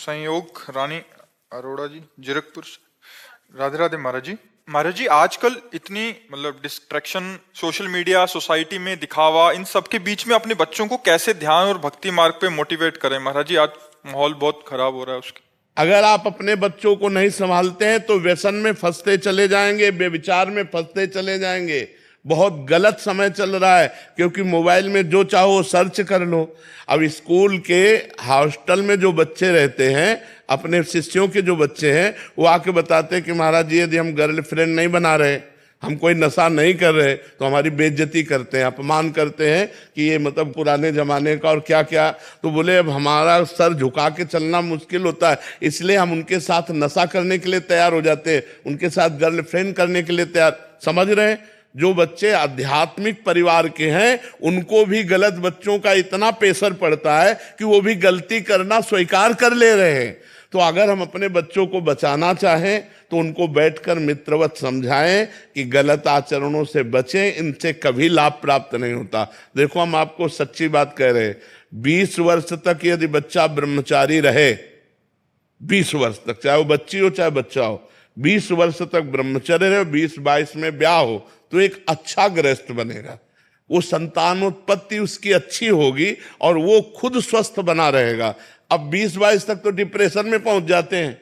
संयोग रानी अरोड़ा जी, जीरकपुर से। राधे राधे महाराज जी। महाराज जी, आजकल इतनी डिस्ट्रैक्शन, सोशल मीडिया, सोसाइटी में दिखावा, इन सब के बीच में अपने बच्चों को कैसे ध्यान और भक्ति मार्ग पे मोटिवेट करें महाराज जी? आज माहौल बहुत खराब हो रहा है उसके। अगर आप अपने बच्चों को नहीं संभालते हैं तो व्यसन में फंसते चले जाएंगे, बेविचार में फंसते चले जाएंगे। बहुत गलत समय चल रहा है, क्योंकि मोबाइल में जो चाहो सर्च कर लो। अब स्कूल के हॉस्टल में जो बच्चे रहते हैं, अपने शिष्यों के जो बच्चे हैं, वो आके बताते हैं कि महाराज जी, यदि हम गर्लफ्रेंड नहीं बना रहे, हम कोई नशा नहीं कर रहे, तो हमारी बेइज्जती करते हैं, अपमान करते हैं कि ये मतलब पुराने जमाने का और क्या क्या। तो बोले अब हमारा सर झुका के चलना मुश्किल होता है, इसलिए हम उनके साथ नशा करने के लिए तैयार हो जाते हैं, उनके साथ गर्लफ्रेंड करने के लिए तैयार। समझ रहे हैं? जो बच्चे आध्यात्मिक परिवार के हैं, उनको भी गलत बच्चों का इतना प्रेशर पड़ता है कि वो भी गलती करना स्वीकार कर ले रहे हैं। तो अगर हम अपने बच्चों को बचाना चाहें तो उनको बैठकर मित्रवत समझाएं कि गलत आचरणों से बचें, इनसे कभी लाभ प्राप्त नहीं होता। देखो, हम आपको सच्ची बात कह रहे हैं, 20 वर्ष तक यदि बच्चा ब्रह्मचारी रहे, 20 वर्ष तक, चाहे वो बच्ची हो चाहे बच्चा हो, 20 वर्ष तक ब्रह्मचर्य रहे, 20-22 में ब्याह हो, तो एक अच्छा गृहस्थ बनेगा। वो संतानोत्पत्ति उसकी अच्छी होगी और वो खुद स्वस्थ बना रहेगा। अब 20-22 तक तो डिप्रेशन में पहुंच जाते हैं,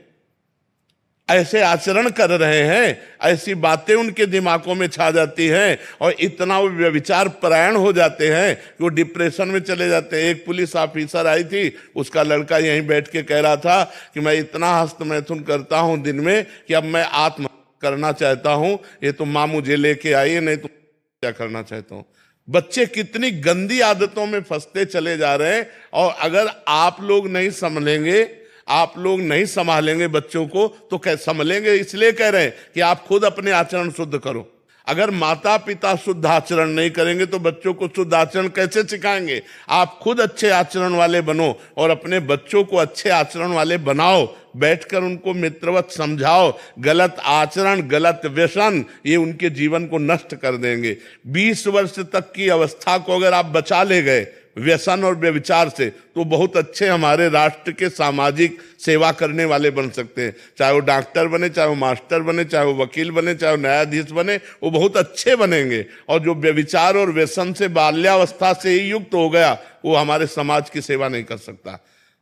ऐसे आचरण कर रहे हैं, ऐसी बातें उनके दिमागों में छा जाती हैं और इतना वो व्यभिचार परायण हो जाते हैं कि वो डिप्रेशन में चले जाते हैं। एक पुलिस ऑफिसर आई थी, उसका लड़का यहीं बैठ के कह रहा था कि मैं इतना हस्तमैथुन करता हूं दिन में कि अब मैं आत्महत्या करना चाहता हूं, ये तो माँ मुझे लेके आई है, नहीं तो क्या करना चाहता हूं। बच्चे कितनी गंदी आदतों में फंसते चले जा रहे हैं। और अगर आप लोग नहीं संभलेंगे, आप लोग नहीं संभालेंगे बच्चों को, तो कैसे संभलेंगे? इसलिए कह रहे हैं कि आप खुद अपने आचरण शुद्ध करो। अगर माता पिता शुद्ध आचरण नहीं करेंगे तो बच्चों को शुद्ध आचरण कैसे सिखाएंगे? आप खुद अच्छे आचरण वाले बनो और अपने बच्चों को अच्छे आचरण वाले बनाओ। बैठकर उनको मित्रवत समझाओ। गलत आचरण, गलत व्यसन, ये उनके जीवन को नष्ट कर देंगे। 20 वर्ष तक की अवस्था को अगर आप बचा ले गए व्यसन और व्यभिचार से, तो बहुत अच्छे हमारे राष्ट्र के सामाजिक सेवा करने वाले बन सकते हैं। चाहे वो डॉक्टर बने, चाहे वो मास्टर बने, चाहे वो वकील बने, चाहे वो न्यायाधीश बने, वो बहुत अच्छे बनेंगे। और जो व्यभिचार और व्यसन से बाल्यावस्था से ही युक्त हो गया, वो हमारे समाज की सेवा नहीं कर सकता।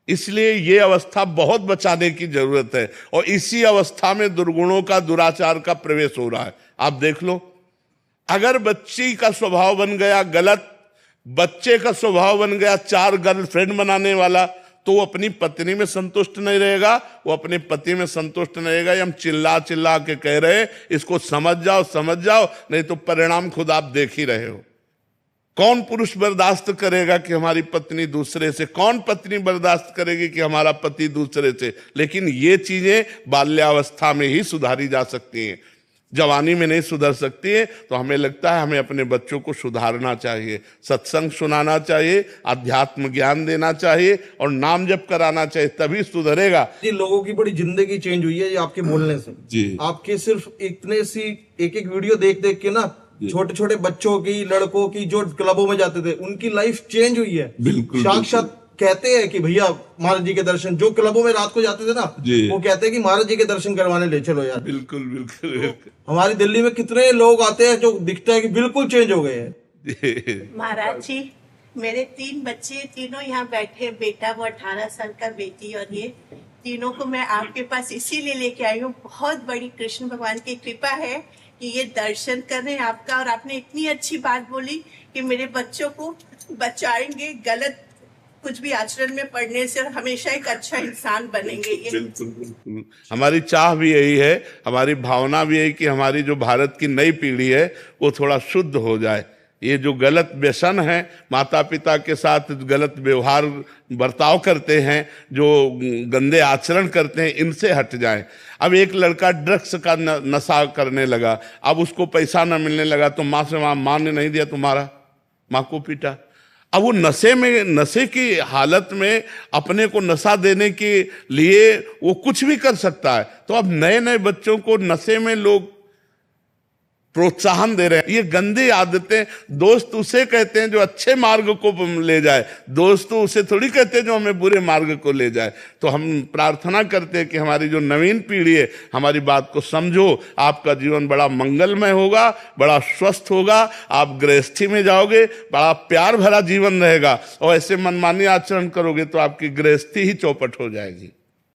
इसलिए ये अवस्था बहुत बचाने की जरूरत है। और इसी अवस्था में दुर्गुणों का, दुराचार का प्रवेश हो रहा है। आप देख लो, अगर बच्ची का स्वभाव बन गया गलत, बच्चे का स्वभाव बन गया 4 गर्लफ्रेंड बनाने वाला, तो वो अपनी पत्नी में संतुष्ट नहीं रहेगा, वो अपने पति में संतुष्ट नहीं रहेगा। हम चिल्ला चिल्ला के कह रहे हैं इसको समझ जाओ, समझ जाओ, नहीं तो परिणाम खुद आप देख ही रहे हो। कौन पुरुष बर्दाश्त करेगा कि हमारी पत्नी दूसरे से? कौन पत्नी बर्दाश्त करेगी कि हमारा पति दूसरे से? लेकिन ये चीजें बाल्यावस्था में ही सुधारी जा सकती हैं, जवानी में नहीं सुधर सकती है। तो हमें लगता है हमें अपने बच्चों को सुधारना चाहिए, सत्संग सुनाना चाहिए, अध्यात्म ज्ञान देना चाहिए और नाम जप कराना चाहिए, तभी सुधरेगा। जी, लोगों की बड़ी जिंदगी चेंज हुई है ये आपके बोलने से। जी, आपके सिर्फ इतने सी एक वीडियो देख देख के ना, छोटे छोटे बच्चों की, लड़कों की जो क्लबों में जाते थे, उनकी लाइफ चेंज हुई है। बिल्कुल, साक्षात कहते हैं कि भैया महाराज जी के दर्शन, जो क्लबों में रात को जाते थे ना, वो कहते हैं कि महाराज जी के दर्शन करवाने ले चलो यार। बिल्कुल बिल्कुल। हमारी दिल्ली में कितने लोग आते हैं जो दिखता है कि बिल्कुल चेंज हो गए हैं। महाराज जी, मेरे 3 बच्चे, तीनों यहाँ बैठे, बेटा वो 18 साल का, बेटी, और ये तीनों को मैं आपके पास इसीलिए लेके आई हूँ। बहुत बड़ी कृष्ण भगवान की कृपा है कि ये दर्शन कर रहे हैं आपका, और आपने इतनी अच्छी बात बोली कि मेरे बच्चों को बचाएंगे गलत कुछ भी आचरण में पड़ने से, और हमेशा एक अच्छा इंसान बनेंगे। ये बिल्कुल बिल्कुल हमारी चाह भी यही है, हमारी भावना भी यही कि हमारी जो भारत की नई पीढ़ी है वो थोड़ा शुद्ध हो जाए। ये जो गलत व्यसन है, माता पिता के साथ गलत व्यवहार बर्ताव करते हैं, जो गंदे आचरण करते हैं, इनसे हट जाएं। अब एक लड़का ड्रग्स का नशा करने लगा, अब उसको पैसा न मिलने लगा तो माँ से माँ ने नहीं दिया तुम्हारा, माँ को पीटा। अब वो नशे की हालत में अपने को नशा देने के लिए वो कुछ भी कर सकता है। तो अब नए नए बच्चों को नशे में लोग प्रोत्साहन दे रहे हैं। ये गंदी आदतें, दोस्त उसे कहते हैं जो अच्छे मार्ग को ले जाए, दोस्त तो उसे थोड़ी कहते हैं जो हमें बुरे मार्ग को ले जाए। तो हम प्रार्थना करते हैं कि हमारी जो नवीन पीढ़ी है हमारी बात को समझो, आपका जीवन बड़ा मंगलमय होगा, बड़ा स्वस्थ होगा, आप गृहस्थी में जाओगे, बड़ा प्यार भरा जीवन रहेगा। और ऐसे मनमानी आचरण करोगे तो आपकी गृहस्थी ही चौपट हो जाएगी।